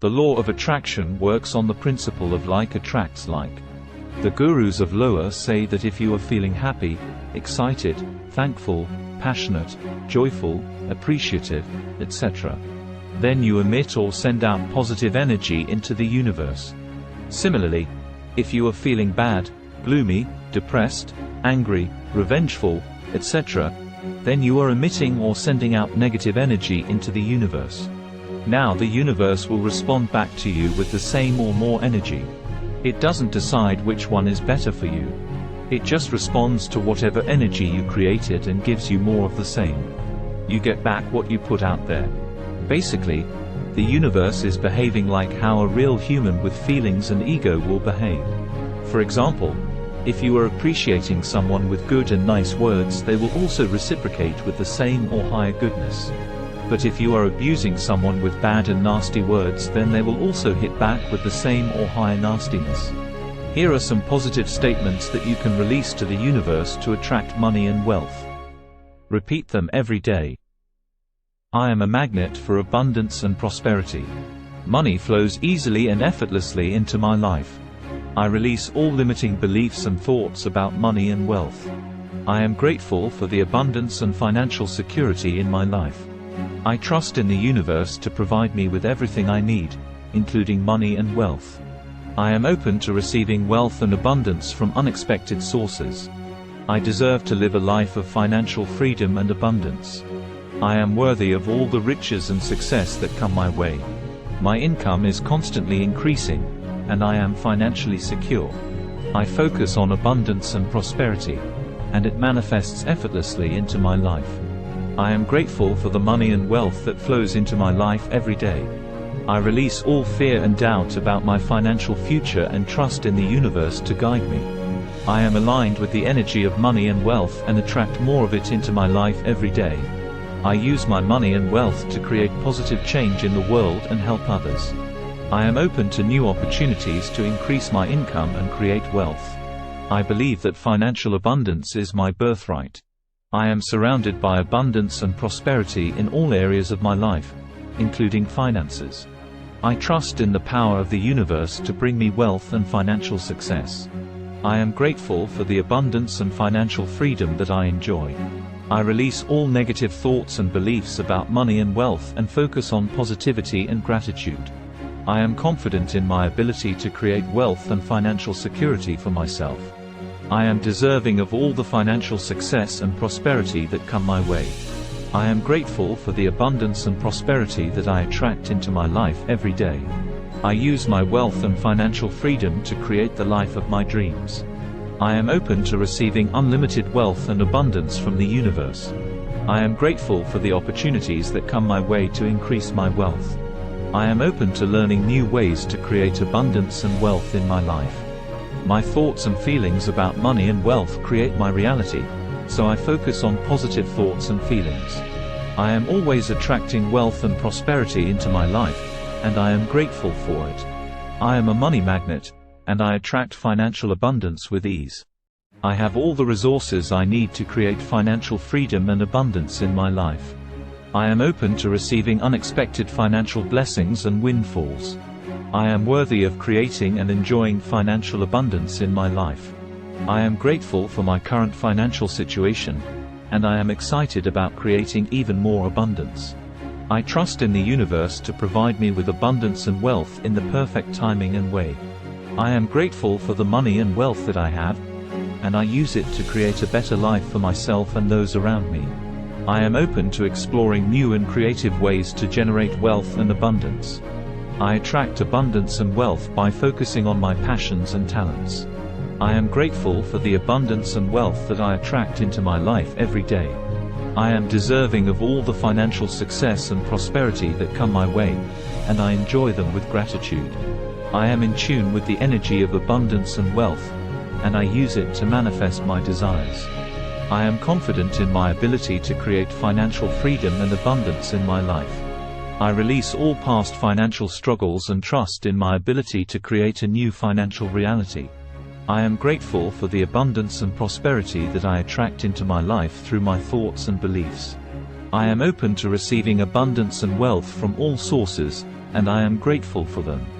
The law of attraction works on the principle of like attracts like. The gurus of Loa say that if you are feeling happy, excited, thankful, passionate, joyful, appreciative, etc., then you emit or send out positive energy into the universe. Similarly, if you are feeling bad, gloomy, depressed, angry, revengeful, etc., then you are emitting or sending out negative energy into the universe. Now the universe will respond back to you with the same or more energy. It doesn't decide which one is better for you. It just responds to whatever energy you created and gives you more of the same. You get back what you put out there. Basically, the universe is behaving like how a real human with feelings and ego will behave. For example, if you are appreciating someone with good and nice words, they will also reciprocate with the same or higher goodness. But if you are abusing someone with bad and nasty words, then they will also hit back with the same or higher nastiness. Here are some positive statements that you can release to the universe to attract money and wealth. Repeat them every day. I am a magnet for abundance and prosperity. Money flows easily and effortlessly into my life. I release all limiting beliefs and thoughts about money and wealth. I am grateful for the abundance and financial security in my life. I trust in the universe to provide me with everything I need, including money and wealth. I am open to receiving wealth and abundance from unexpected sources. I deserve to live a life of financial freedom and abundance. I am worthy of all the riches and success that come my way. My income is constantly increasing, and I am financially secure. I focus on abundance and prosperity, and it manifests effortlessly into my life. I am grateful for the money and wealth that flows into my life every day. I release all fear and doubt about my financial future and trust in the universe to guide me. I am aligned with the energy of money and wealth and attract more of it into my life every day. I use my money and wealth to create positive change in the world and help others. I am open to new opportunities to increase my income and create wealth. I believe that financial abundance is my birthright. I am surrounded by abundance and prosperity in all areas of my life, including finances. I trust in the power of the universe to bring me wealth and financial success. I am grateful for the abundance and financial freedom that I enjoy. I release all negative thoughts and beliefs about money and wealth and focus on positivity and gratitude. I am confident in my ability to create wealth and financial security for myself. I am deserving of all the financial success and prosperity that come my way. I am grateful for the abundance and prosperity that I attract into my life every day. I use my wealth and financial freedom to create the life of my dreams. I am open to receiving unlimited wealth and abundance from the universe. I am grateful for the opportunities that come my way to increase my wealth. I am open to learning new ways to create abundance and wealth in my life. My thoughts and feelings about money and wealth create my reality, so I focus on positive thoughts and feelings. I am always attracting wealth and prosperity into my life, and I am grateful for it. I am a money magnet, and I attract financial abundance with ease. I have all the resources I need to create financial freedom and abundance in my life. I am open to receiving unexpected financial blessings and windfalls. I am worthy of creating and enjoying financial abundance in my life. I am grateful for my current financial situation, and I am excited about creating even more abundance. I trust in the universe to provide me with abundance and wealth in the perfect timing and way. I am grateful for the money and wealth that I have, and I use it to create a better life for myself and those around me. I am open to exploring new and creative ways to generate wealth and abundance. I attract abundance and wealth by focusing on my passions and talents. I am grateful for the abundance and wealth that I attract into my life every day. I am deserving of all the financial success and prosperity that come my way, and I enjoy them with gratitude. I am in tune with the energy of abundance and wealth, and I use it to manifest my desires. I am confident in my ability to create financial freedom and abundance in my life. I release all past financial struggles and trust in my ability to create a new financial reality. I am grateful for the abundance and prosperity that I attract into my life through my thoughts and beliefs. I am open to receiving abundance and wealth from all sources, and I am grateful for them.